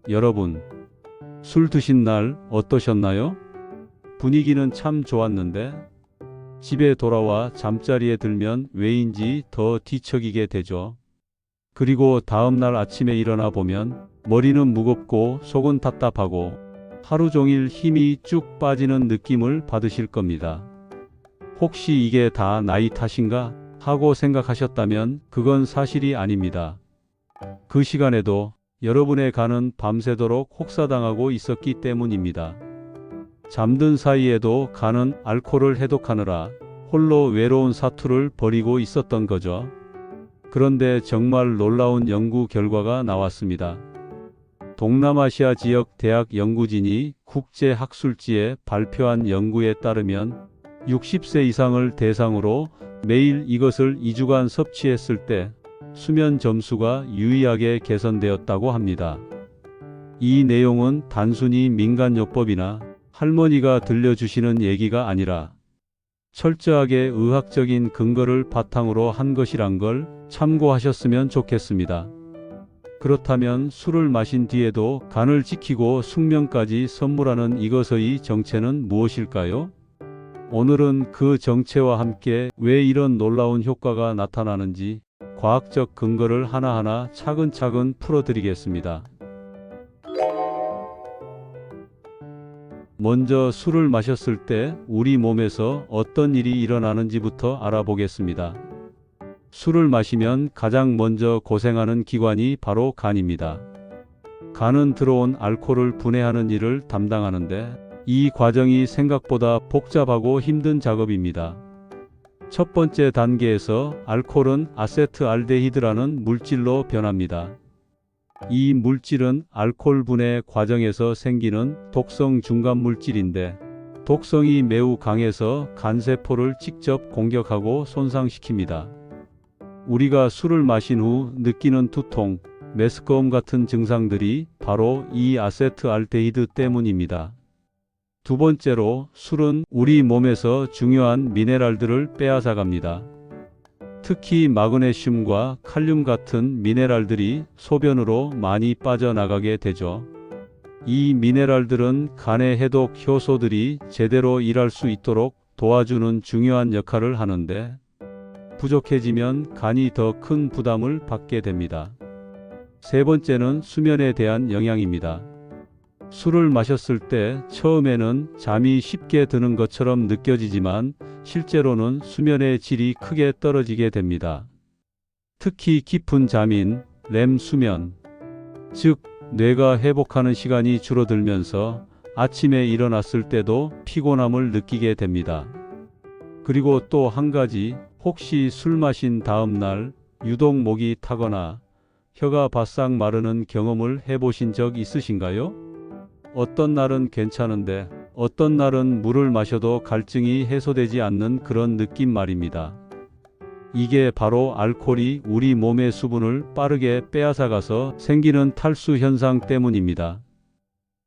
여러분, 술 드신 날 어떠셨나요? 분위기는 참 좋았는데 집에 돌아와 잠자리에 들면 왜인지 더 뒤척이게 되죠. 그리고 다음날 아침에 일어나 보면 머리는 무겁고 속은 답답하고 하루 종일 힘이 쭉 빠지는 느낌을 받으실 겁니다. 혹시 이게 다 나이 탓인가 하고 생각하셨다면 그건 사실이 아닙니다. 그 시간에도 여러분의 간은 밤새도록 혹사당하고 있었기 때문입니다. 잠든 사이에도 간은 알코올을 해독하느라 홀로 외로운 사투를 벌이고 있었던 거죠. 그런데 정말 놀라운 연구 결과가 나왔습니다. 동남아시아 지역 대학 연구진이 국제학술지에 발표한 연구에 따르면 60세 이상을 대상으로 매일 이것을 2주간 섭취했을 때 수면 점수가 유의하게 개선되었다고 합니다. 이 내용은 단순히 민간요법이나 할머니가 들려주시는 얘기가 아니라 철저하게 의학적인 근거를 바탕으로 한 것이란 걸 참고하셨으면 좋겠습니다. 그렇다면 술을 마신 뒤에도 간을 지키고 숙면까지 선물하는 이것의 정체는 무엇일까요? 오늘은 그 정체와 함께 왜 이런 놀라운 효과가 나타나는지 과학적 근거를 하나하나 차근차근 풀어드리겠습니다. 먼저 술을 마셨을 때 우리 몸에서 어떤 일이 일어나는지부터 알아보겠습니다. 술을 마시면 가장 먼저 고생하는 기관이 바로 간입니다. 간은 들어온 알코올을 분해하는 일을 담당하는데 이 과정이 생각보다 복잡하고 힘든 작업입니다. 첫 번째 단계에서 알코올은 아세트알데히드라는 물질로 변합니다. 이 물질은 알코올 분해 과정에서 생기는 독성 중간 물질인데 독성이 매우 강해서 간세포를 직접 공격하고 손상시킵니다. 우리가 술을 마신 후 느끼는 두통, 메스꺼움 같은 증상들이 바로 이 아세트알데히드 때문입니다. 두 번째로 술은 우리 몸에서 중요한 미네랄들을 빼앗아갑니다. 특히 마그네슘과 칼륨 같은 미네랄들이 소변으로 많이 빠져나가게 되죠. 이 미네랄들은 간의 해독 효소들이 제대로 일할 수 있도록 도와주는 중요한 역할을 하는데 부족해지면 간이 더 큰 부담을 받게 됩니다. 세 번째는 수면에 대한 영향입니다. 술을 마셨을 때 처음에는 잠이 쉽게 드는 것처럼 느껴지지만 실제로는 수면의 질이 크게 떨어지게 됩니다. 특히 깊은 잠인 렘 수면, 즉 뇌가 회복하는 시간이 줄어들면서 아침에 일어났을 때도 피곤함을 느끼게 됩니다. 그리고 또 한 가지, 혹시 술 마신 다음 날 유독 목이 타거나 혀가 바싹 마르는 경험을 해보신 적 있으신가요? 어떤 날은 괜찮은데 어떤 날은 물을 마셔도 갈증이 해소되지 않는 그런 느낌 말입니다. 이게 바로 알코올이 우리 몸의 수분을 빠르게 빼앗아가서 생기는 탈수 현상 때문입니다.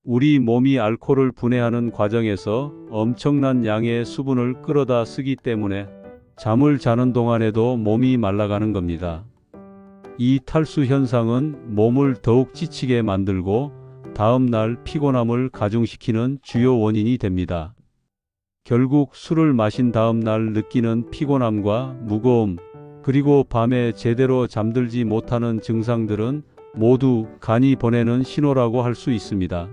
우리 몸이 알코올을 분해하는 과정에서 엄청난 양의 수분을 끌어다 쓰기 때문에 잠을 자는 동안에도 몸이 말라가는 겁니다. 이 탈수 현상은 몸을 더욱 지치게 만들고 다음 날 피곤함을 가중시키는 주요 원인이 됩니다. 결국 술을 마신 다음 날 느끼는 피곤함과 무거움, 그리고 밤에 제대로 잠들지 못하는 증상들은 모두 간이 보내는 신호라고 할 수 있습니다.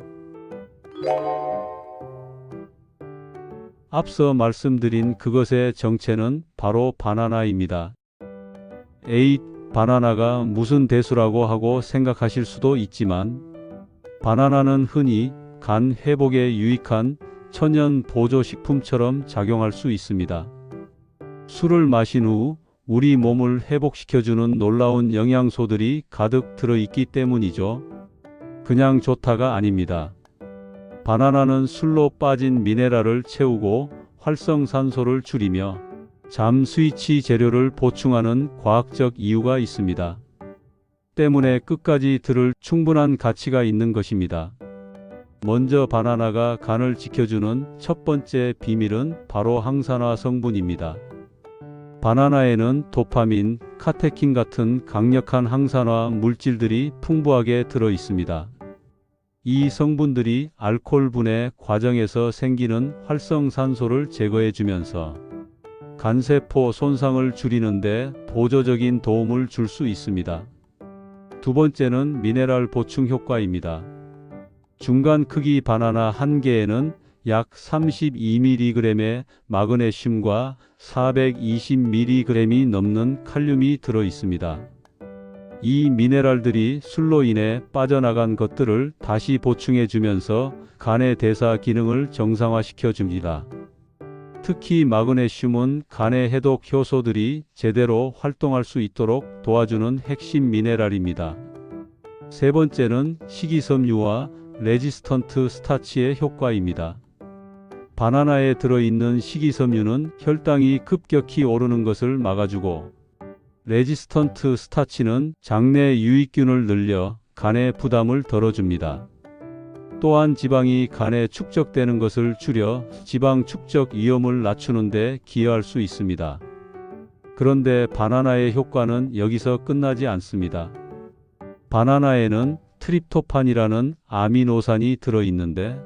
앞서 말씀드린 그것의 정체는 바로 바나나입니다. 에잇, 바나나가 무슨 대수라고 하고 생각하실 수도 있지만 바나나는 흔히 간 회복에 유익한 천연 보조식품처럼 작용할 수 있습니다. 술을 마신 후 우리 몸을 회복시켜주는 놀라운 영양소들이 가득 들어있기 때문이죠. 그냥 좋다가 아닙니다. 바나나는 술로 빠진 미네랄을 채우고 활성산소를 줄이며 잠 스위치 재료를 보충하는 과학적 이유가 있습니다. 때문에 끝까지 들을 충분한 가치가 있는 것입니다. 먼저 바나나가 간을 지켜주는 첫 번째 비밀은 바로 항산화 성분입니다. 바나나에는 도파민, 카테킨 같은 강력한 항산화 물질들이 풍부하게 들어 있습니다. 이 성분들이 알코올 분해 과정에서 생기는 활성산소를 제거해 주면서 간세포 손상을 줄이는 데 보조적인 도움을 줄 수 있습니다. 두 번째는 미네랄 보충 효과입니다. 중간 크기 바나나 한 개에는 약 32mg의 마그네슘과 420mg이 넘는 칼륨이 들어 있습니다. 이 미네랄들이 술로 인해 빠져나간 것들을 다시 보충해 주면서 간의 대사 기능을 정상화시켜 줍니다. 특히 마그네슘은 간의 해독 효소들이 제대로 활동할 수 있도록 도와주는 핵심 미네랄입니다. 세 번째는 식이섬유와 레지스턴트 스타치의 효과입니다. 바나나에 들어있는 식이섬유는 혈당이 급격히 오르는 것을 막아주고, 레지스턴트 스타치는 장내 유익균을 늘려 간의 부담을 덜어줍니다. 또한 지방이 간에 축적되는 것을 줄여 지방 축적 위험을 낮추는 데 기여할 수 있습니다. 그런데 바나나의 효과는 여기서 끝나지 않습니다. 바나나에는 트립토판이라는 아미노산이 들어있는데,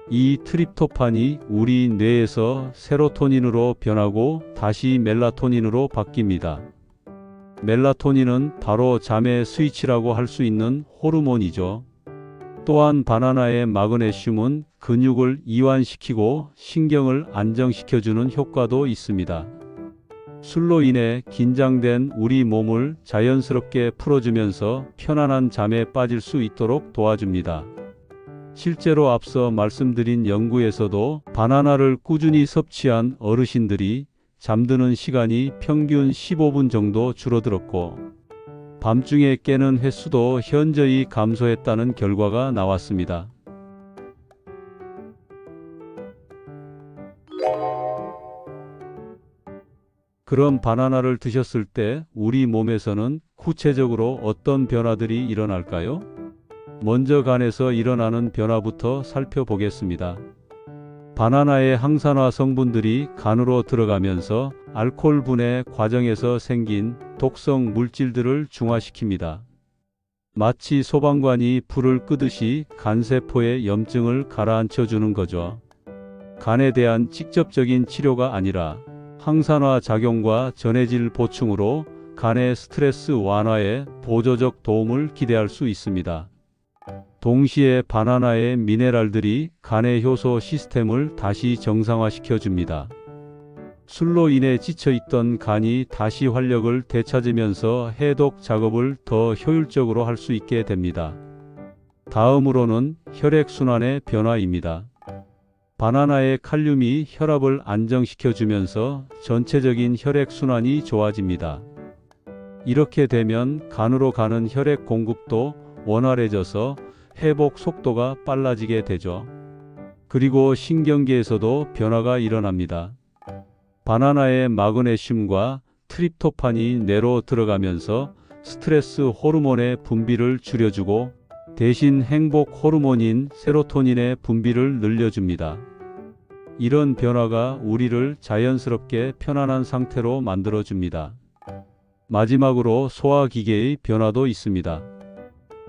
이 트립토판이 우리 뇌에서 세로토닌으로 변하고 다시 멜라토닌으로 바뀝니다. 멜라토닌은 바로 잠의 스위치라고 할 수 있는 호르몬이죠. 또한 바나나의 마그네슘은 근육을 이완시키고 신경을 안정시켜주는 효과도 있습니다. 술로 인해 긴장된 우리 몸을 자연스럽게 풀어주면서 편안한 잠에 빠질 수 있도록 도와줍니다. 실제로 앞서 말씀드린 연구에서도 바나나를 꾸준히 섭취한 어르신들이 잠드는 시간이 평균 15분 정도 줄어들었고, 밤중에 깨는 횟수도 현저히 감소했다는 결과가 나왔습니다. 그럼 바나나를 드셨을 때 우리 몸에서는 구체적으로 어떤 변화들이 일어날까요? 먼저 간에서 일어나는 변화부터 살펴보겠습니다. 바나나의 항산화 성분들이 간으로 들어가면서 알코올 분해 과정에서 생긴 독성 물질들을 중화시킵니다. 마치 소방관이 불을 끄듯이 간세포의 염증을 가라앉혀 주는 거죠. 간에 대한 직접적인 치료가 아니라 항산화 작용과 전해질 보충으로 간의 스트레스 완화에 보조적 도움을 기대할 수 있습니다. 동시에 바나나의 미네랄들이 간의 효소 시스템을 다시 정상화시켜 줍니다. 술로 인해 지쳐있던 간이 다시 활력을 되찾으면서 해독 작업을 더 효율적으로 할 수 있게 됩니다. 다음으로는 혈액순환의 변화입니다. 바나나의 칼륨이 혈압을 안정시켜 주면서 전체적인 혈액순환이 좋아집니다. 이렇게 되면 간으로 가는 혈액 공급도 원활해져서 회복 속도가 빨라지게 되죠. 그리고 신경계에서도 변화가 일어납니다. 바나나의 마그네슘과 트립토판이 뇌로 들어가면서 스트레스 호르몬의 분비를 줄여주고 대신 행복 호르몬인 세로토닌의 분비를 늘려줍니다. 이런 변화가 우리를 자연스럽게 편안한 상태로 만들어줍니다. 마지막으로 소화기계의 변화도 있습니다.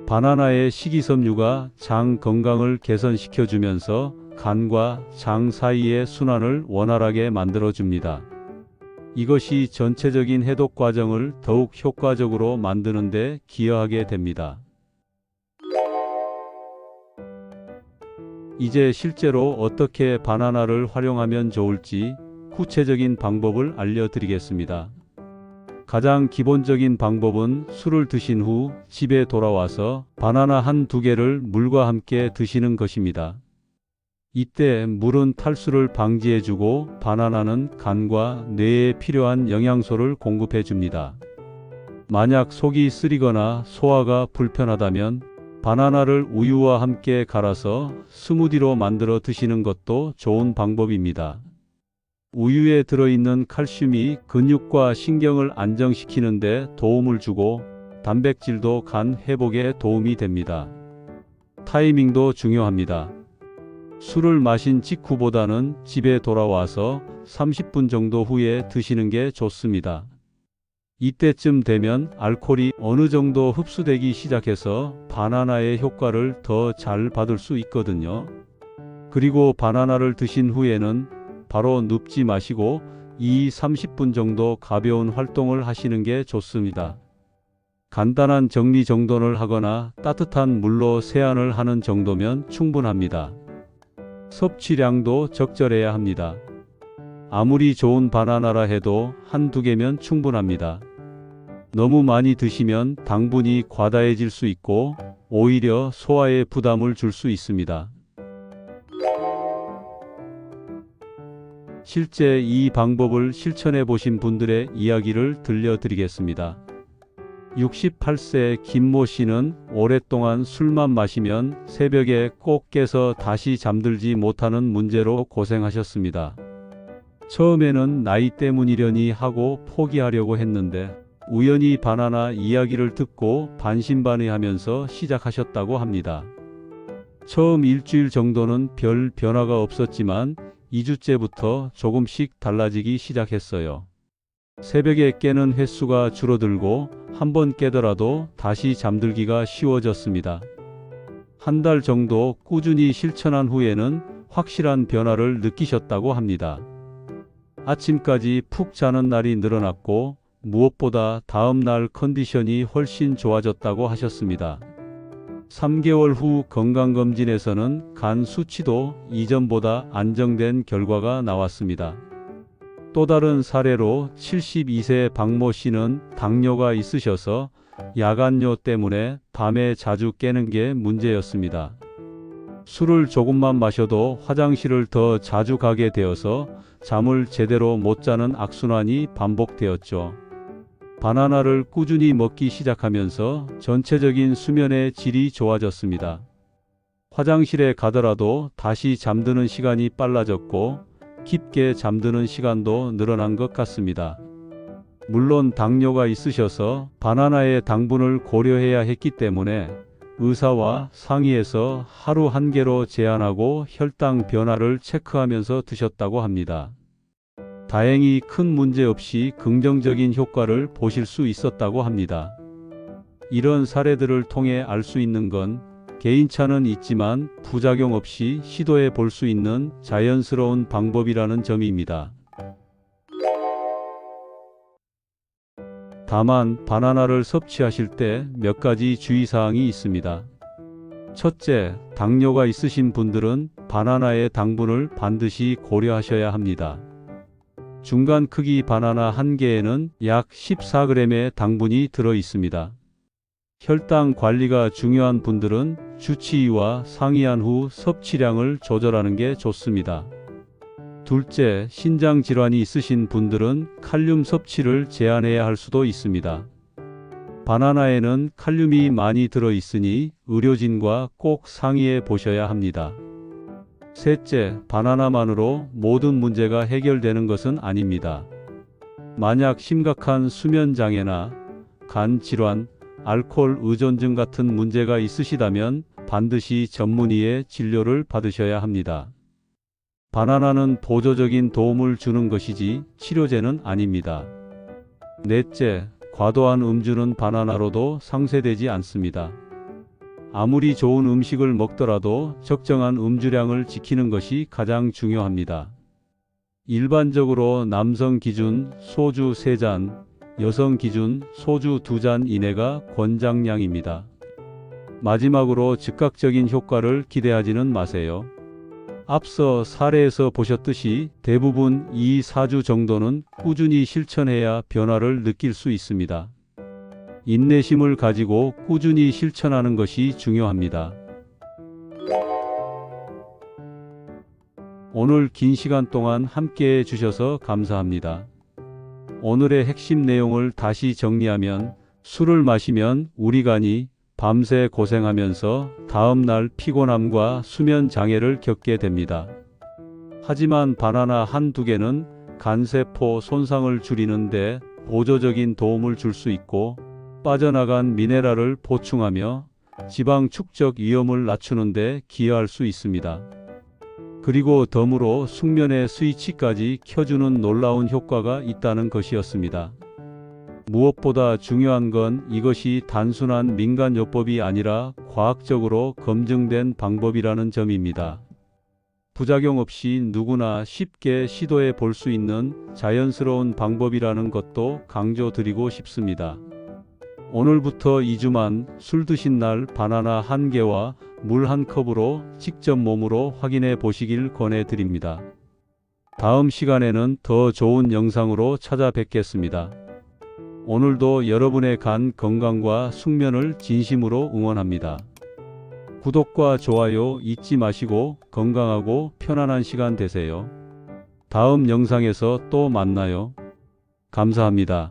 바나나의 식이섬유가 장 건강을 개선시켜주면서 간과 장 사이의 순환을 원활하게 만들어줍니다. 이것이 전체적인 해독 과정을 더욱 효과적으로 만드는 데 기여하게 됩니다. 이제 실제로 어떻게 바나나를 활용하면 좋을지 구체적인 방법을 알려드리겠습니다. 가장 기본적인 방법은 술을 드신 후 집에 돌아와서 바나나 한두 개를 물과 함께 드시는 것입니다. 이때 물은 탈수를 방지해주고 바나나는 간과 뇌에 필요한 영양소를 공급해줍니다. 만약 속이 쓰리거나 소화가 불편하다면 바나나를 우유와 함께 갈아서 스무디로 만들어 드시는 것도 좋은 방법입니다. 우유에 들어있는 칼슘이 근육과 신경을 안정시키는 데 도움을 주고 단백질도 간 회복에 도움이 됩니다. 타이밍도 중요합니다. 술을 마신 직후보다는 집에 돌아와서 30분 정도 후에 드시는 게 좋습니다. 이때쯤 되면 알코올이 어느 정도 흡수되기 시작해서 바나나의 효과를 더 잘 받을 수 있거든요. 그리고 바나나를 드신 후에는 바로 눕지 마시고 30분 정도 가벼운 활동을 하시는 게 좋습니다. 간단한 정리정돈을 하거나 따뜻한 물로 세안을 하는 정도면 충분합니다. 섭취량도 적절해야 합니다. 아무리 좋은 바나나라 해도 한두 개면 충분합니다. 너무 많이 드시면 당분이 과다해질 수 있고 오히려 소화에 부담을 줄 수 있습니다. 실제 이 방법을 실천해 보신 분들의 이야기를 들려드리겠습니다. 68세 김모 씨는 오랫동안 술만 마시면 새벽에 꼭 깨서 다시 잠들지 못하는 문제로 고생하셨습니다. 처음에는 나이 때문이려니 하고 포기하려고 했는데 우연히 바나나 이야기를 듣고 반신반의하면서 시작하셨다고 합니다. 처음 일주일 정도는 별 변화가 없었지만 2주째부터 조금씩 달라지기 시작했어요. 새벽에 깨는 횟수가 줄어들고 한 번 깨더라도 다시 잠들기가 쉬워졌습니다. 한 달 정도 꾸준히 실천한 후에는 확실한 변화를 느끼셨다고 합니다. 아침까지 푹 자는 날이 늘어났고 무엇보다 다음 날 컨디션이 훨씬 좋아졌다고 하셨습니다. 3개월 후 건강검진에서는 간 수치도 이전보다 안정된 결과가 나왔습니다. 또 다른 사례로 72세 박모 씨는 당뇨가 있으셔서 야간뇨 때문에 밤에 자주 깨는 게 문제였습니다. 술을 조금만 마셔도 화장실을 더 자주 가게 되어서 잠을 제대로 못 자는 악순환이 반복되었죠. 바나나를 꾸준히 먹기 시작하면서 전체적인 수면의 질이 좋아졌습니다. 화장실에 가더라도 다시 잠드는 시간이 빨라졌고 깊게 잠드는 시간도 늘어난 것 같습니다. 물론 당뇨가 있으셔서 바나나의 당분을 고려해야 했기 때문에 의사와 상의해서 하루 1개로 제한하고 혈당 변화를 체크하면서 드셨다고 합니다. 다행히 큰 문제 없이 긍정적인 효과를 보실 수 있었다고 합니다. 이런 사례들을 통해 알 수 있는 건 개인차는 있지만 부작용 없이 시도해 볼 수 있는 자연스러운 방법이라는 점입니다. 다만 바나나를 섭취하실 때 몇 가지 주의사항이 있습니다. 첫째, 당뇨가 있으신 분들은 바나나의 당분을 반드시 고려하셔야 합니다. 중간 크기 바나나 1개에는 약 14g의 당분이 들어 있습니다. 혈당 관리가 중요한 분들은 주치의와 상의한 후 섭취량을 조절하는 게 좋습니다. 둘째, 신장 질환이 있으신 분들은 칼륨 섭취를 제한해야 할 수도 있습니다. 바나나에는 칼륨이 많이 들어 있으니 의료진과 꼭 상의해 보셔야 합니다. 셋째, 바나나만으로 모든 문제가 해결되는 것은 아닙니다. 만약 심각한 수면 장애나 간 질환, 알코올 의존증 같은 문제가 있으시다면 반드시 전문의의 진료를 받으셔야 합니다. 바나나는 보조적인 도움을 주는 것이지 치료제는 아닙니다. 넷째, 과도한 음주는 바나나로도 상쇄되지 않습니다. 아무리 좋은 음식을 먹더라도 적정한 음주량을 지키는 것이 가장 중요합니다. 일반적으로 남성 기준 소주 3잔, 여성 기준 소주 2잔 이내가 권장량입니다. 마지막으로 즉각적인 효과를 기대하지는 마세요. 앞서 사례에서 보셨듯이 대부분 2-4주 정도는 꾸준히 실천해야 변화를 느낄 수 있습니다. 인내심을 가지고 꾸준히 실천하는 것이 중요합니다. 오늘 긴 시간 동안 함께해 주셔서 감사합니다. 오늘의 핵심 내용을 다시 정리하면 술을 마시면 우리 간이 밤새 고생하면서 다음날 피곤함과 수면 장애를 겪게 됩니다. 하지만 바나나 1-2개는 간세포 손상을 줄이는데 보조적인 도움을 줄 수 있고 빠져나간 미네랄을 보충하며 지방 축적 위험을 낮추는 데 기여할 수 있습니다. 그리고 덤으로 숙면의 스위치까지 켜주는 놀라운 효과가 있다는 것이었습니다. 무엇보다 중요한 건 이것이 단순한 민간요법이 아니라 과학적으로 검증된 방법이라는 점입니다. 부작용 없이 누구나 쉽게 시도해 볼 수 있는 자연스러운 방법이라는 것도 강조드리고 싶습니다. 오늘부터 2주만 술 드신 날 바나나 1개와 물 1컵으로 직접 몸으로 확인해 보시길 권해드립니다. 다음 시간에는 더 좋은 영상으로 찾아뵙겠습니다. 오늘도 여러분의 간 건강과 숙면을 진심으로 응원합니다. 구독과 좋아요 잊지 마시고 건강하고 편안한 시간 되세요. 다음 영상에서 또 만나요. 감사합니다.